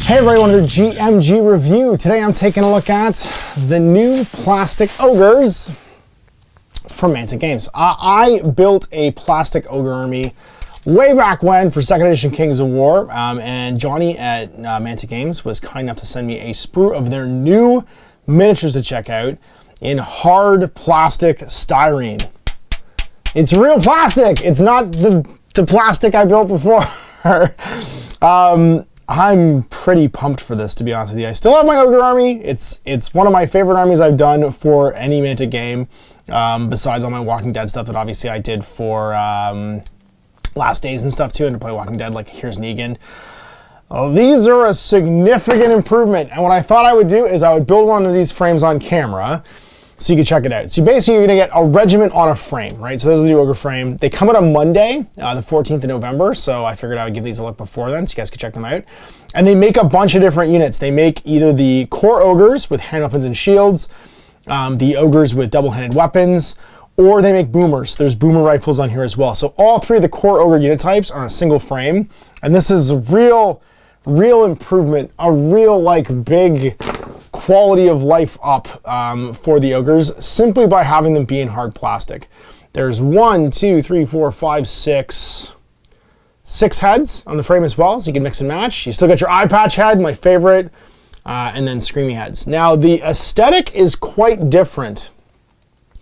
Hey everybody, another GMG review. Today I'm taking a look at the new plastic ogres from Mantic Games. I built a plastic ogre army way back when for 2nd edition Kings of War, and Johnny at Mantic Games was kind enough to send me a sprue of their new miniatures to check out in hard plastic styrene. It's real plastic. It's not the plastic I built before. I'm pretty pumped for this, to be honest with you. I still have my ogre army. It's one of my favorite armies I've done for any Mantic game, besides all my Walking Dead stuff that obviously I did for Last Days and stuff too, and to play Walking Dead, like here's Negan. These are a significant improvement, and what I thought I would do is I would build one of these frames on camera so you can check it out. So basically you're gonna get a regiment on a frame, right? So there's the new ogre frame. They come out on Monday, the 14th of November, so I figured I would give these a look before then so you guys could check them out. And they make a bunch of different units. They make either the core ogres with hand weapons and shields, the ogres with double-handed weapons, or they make boomers. There's boomer rifles on here as well. So all three of the core ogre unit types are on a single frame, and this is a real improvement, a real like big quality of life up for the ogres simply by having them be in hard plastic. There's 1, 2, 3, 4, 5, 6 heads on the frame as well, so you can mix and match. You still got your eye patch head, my favorite, and then screamy heads. Now the aesthetic is quite different.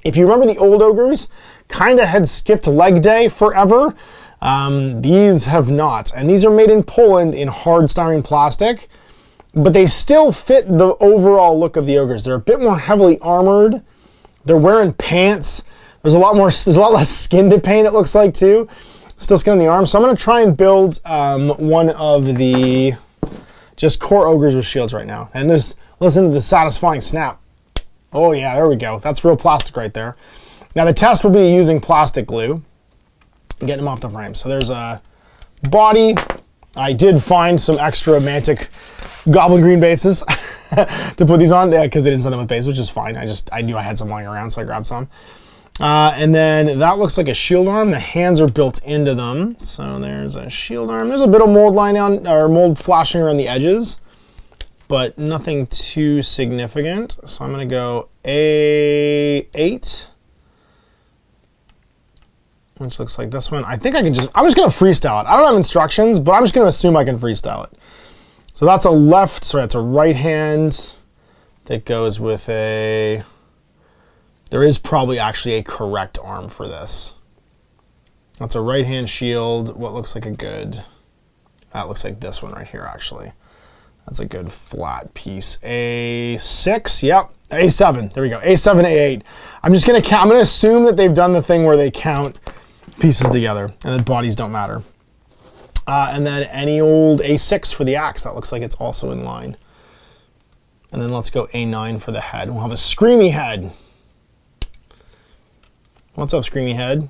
If you remember the old ogres, kind of had skipped leg day forever. These have not, and these are made in Poland in hard styrene plastic, but they still fit the overall look of the ogres. They're a bit more heavily armored. They're wearing pants. There's a lot less skin to paint, it looks like too. Still skin on the arm. So I'm gonna try and build one of the just core ogres with shields right now. And listen to the satisfying snap. Oh yeah, there we go. That's real plastic right there. Now the test will be using plastic glue, getting them off the frame. So there's a body. I did find some extra Mantic Goblin Green bases to put these on there because they didn't send them with bases, which is fine. I knew I had some lying around, so I grabbed some. And then that looks like a shield arm. The hands are built into them. So there's a shield arm. There's a bit of mold line on, or mold flashing around the edges, but nothing too significant. So I'm gonna go A8. Which looks like this one. I think I'm just gonna freestyle it. I don't have instructions, but I'm just gonna assume I can freestyle it. So that's that's a right hand that goes with there is probably actually a correct arm for this. That's a right hand shield. What looks like that looks like this one right here actually. That's a good flat piece. A6, yep. A7, there we go. A7, A8. I'm gonna assume that they've done the thing where they count pieces together and then bodies don't matter. And then any old A6 for the axe. That looks like it's also in line. And then let's go A9 for the head. We'll have a screamy head. What's up, screamy head?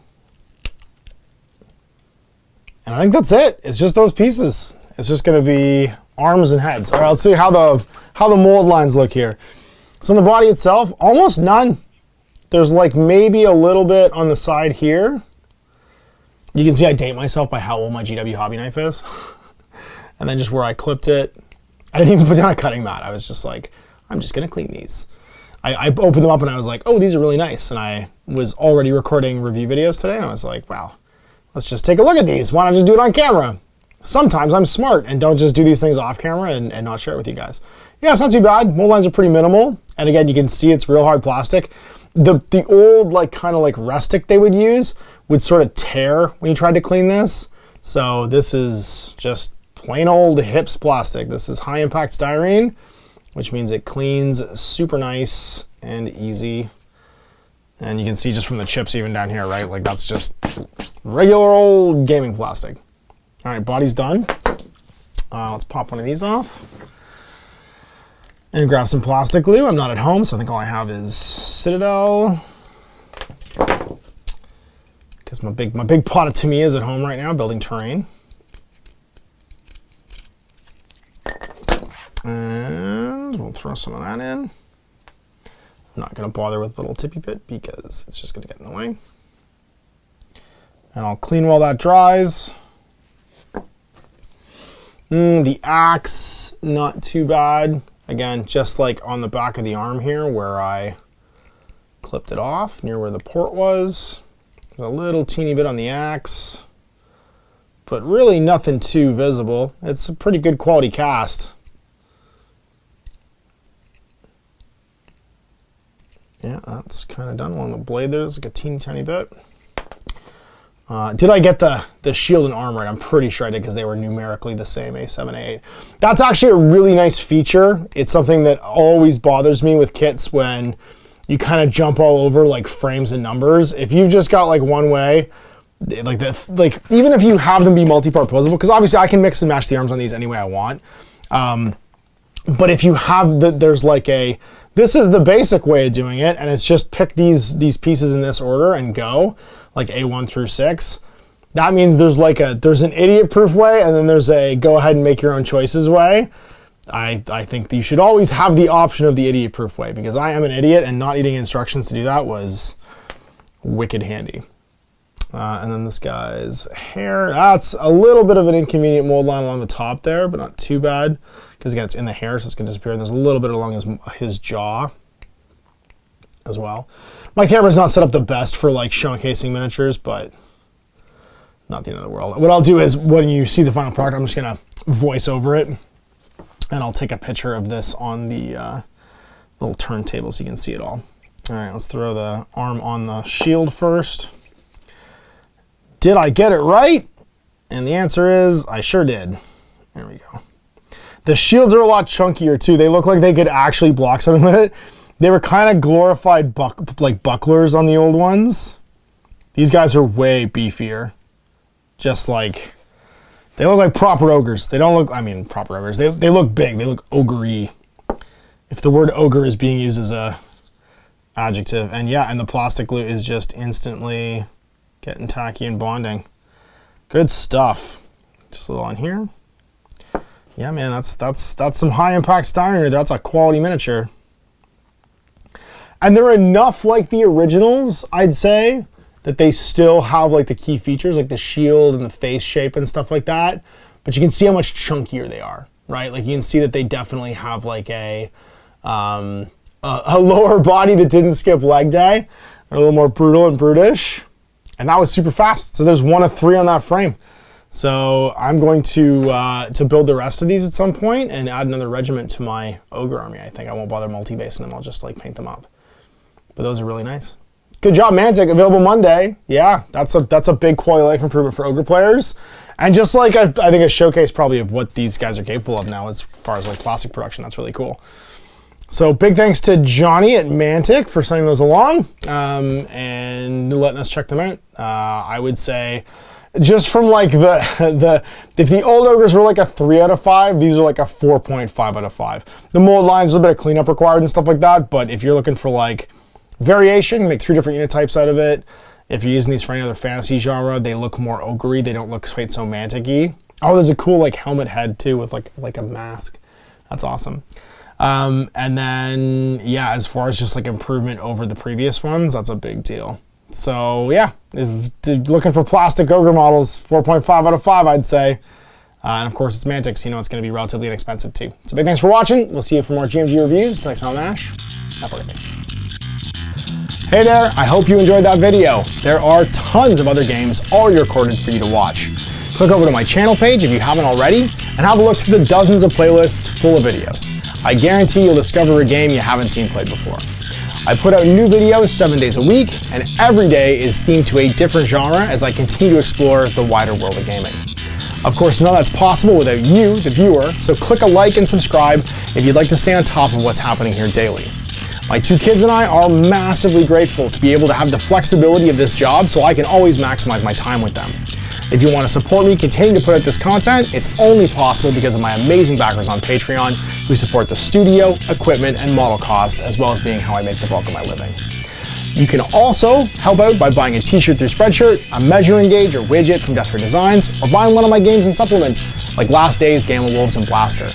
And I think that's it. It's just those pieces. It's just gonna be arms and heads. All right, let's see how the mold lines look here. So in the body itself, almost none. There's like maybe a little bit on the side here. You can see I date myself by how old my GW hobby knife is. And then just where I clipped it. I didn't even put down a cutting mat. I was just like, I'm just gonna clean these. I opened them up and I was like, oh, these are really nice. And I was already recording review videos today and I was like, wow, let's just take a look at these. Why not just do it on camera? Sometimes I'm smart and don't just do these things off camera and not share it with you guys. Yeah, it's not too bad. Mold lines are pretty minimal. And again, you can see it's real hard plastic. The old kind of restic they would use would sort of tear when you tried to clean this. So this is just plain old HIPS plastic. This is high impact styrene, which means it cleans super nice and easy. And you can see just from the chips even down here, right? Like that's just regular old gaming plastic. All right, body's done. Let's pop one of these off. And grab some plastic glue. I'm not at home, so I think all I have is Citadel. Because my big pot of Tamiya is at home right now, building terrain. And we'll throw some of that in. I'm not gonna bother with the little tippy bit because it's just gonna get in the way. And I'll clean while that dries. The axe, not too bad. Again, just like on the back of the arm here where I clipped it off near where the port was. There's a little teeny bit on the axe, but really nothing too visible. It's a pretty good quality cast. Yeah, that's kind of done along the blade. There's like a teeny tiny bit. Did I get the shield and arm right? I'm pretty sure I did because they were numerically the same, A7, A8. That's actually a really nice feature. It's something that always bothers me with kits when you kind of jump all over like frames and numbers. If you've just got like one way, like even if you have them be multi-part posable, because obviously I can mix and match the arms on these any way I want. But if you have there's like this is the basic way of doing it, and it's just pick these pieces in this order and go, like A1 through 6. That means there's an idiot-proof way, and then there's a go ahead and make your own choices way. I think that you should always have the option of the idiot-proof way, because I am an idiot, and not eating instructions to do that was wicked handy. And then this guy's hair, that's a little bit of an inconvenient mold line along the top there, but not too bad. Because again, it's in the hair, so it's going to disappear. And there's a little bit along his jaw as well. My camera's not set up the best for like showcasing miniatures, but not the end of the world. What I'll do is when you see the final product, I'm just going to voice over it. And I'll take a picture of this on the little turntable so you can see it all. All right, let's throw the arm on the shield first. Did I get it right? And the answer is, I sure did. There we go. The shields are a lot chunkier too. They look like they could actually block something with it. They were kind of glorified bucklers on the old ones. These guys are way beefier. Just like, they look like proper ogres. They don't look, I mean, proper ogres. They look big. They look ogre-y. If the word ogre is being used as a adjective. And yeah, and the plastic glue is just instantly getting tacky and bonding. Good stuff. Just a little on here. Yeah, man, that's some high impact styrene. That's a quality miniature. And they're enough like the originals, I'd say, that they still have like the key features, like the shield and the face shape and stuff like that. But you can see how much chunkier they are, right? Like you can see that they definitely have like a lower body that didn't skip leg day. They're a little more brutal and brutish. And that was super fast. So there's 1 of 3 on that frame. So I'm going to build the rest of these at some point and add another regiment to my ogre army. I think I won't bother multi-basing them. I'll just like paint them up. But those are really nice. Good job, Mantic. Available Monday. Yeah, that's a big quality of life improvement for ogre players. And just like I think a showcase probably of what these guys are capable of now as far as like plastic production. That's really cool. So big thanks to Johnny at Mantic for sending those along and letting us check them out. I would say, just from like if the old ogres were like a 3 out of 5, these are like a 4.5 out of 5. The mold lines, a little bit of cleanup required and stuff like that, but if you're looking for like variation, make 3 different unit types out of it. If you're using these for any other fantasy genre, they look more ogre-y, they don't look quite so Mantic-y. Oh, there's a cool like helmet head too with like a mask. That's awesome. And then yeah, as far as just like improvement over the previous ones, that's a big deal. So yeah, if you're looking for plastic ogre models, 4.5 out of 5, I'd say. And of course, it's Mantic, so you know it's going to be relatively inexpensive too. So big thanks for watching. We'll see you for more GMG reviews. Till next time, Ash. Have a great day. Hey there, I hope you enjoyed that video. There are tons of other games already recorded for you to watch. Click over to my channel page if you haven't already, and have a look to the dozens of playlists full of videos. I guarantee you'll discover a game you haven't seen played before. I put out new videos 7 days a week, and every day is themed to a different genre as I continue to explore the wider world of gaming. Of course, none of that's possible without you, the viewer, so click a like and subscribe if you'd like to stay on top of what's happening here daily. My 2 kids and I are massively grateful to be able to have the flexibility of this job so I can always maximize my time with them. If you want to support me continuing to put out this content, it's only possible because of my amazing backers on Patreon who support the studio, equipment, and model cost, as well as being how I make the bulk of my living. You can also help out by buying a t-shirt through Spreadshirt, a measuring gauge or widget from Death Ray Designs, or buying one of my games and supplements like Last Days, Gamma Wolves, and Blaster.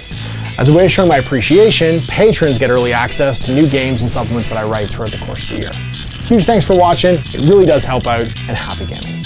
As a way of showing my appreciation, patrons get early access to new games and supplements that I write throughout the course of the year. Huge thanks for watching, it really does help out, and happy gaming.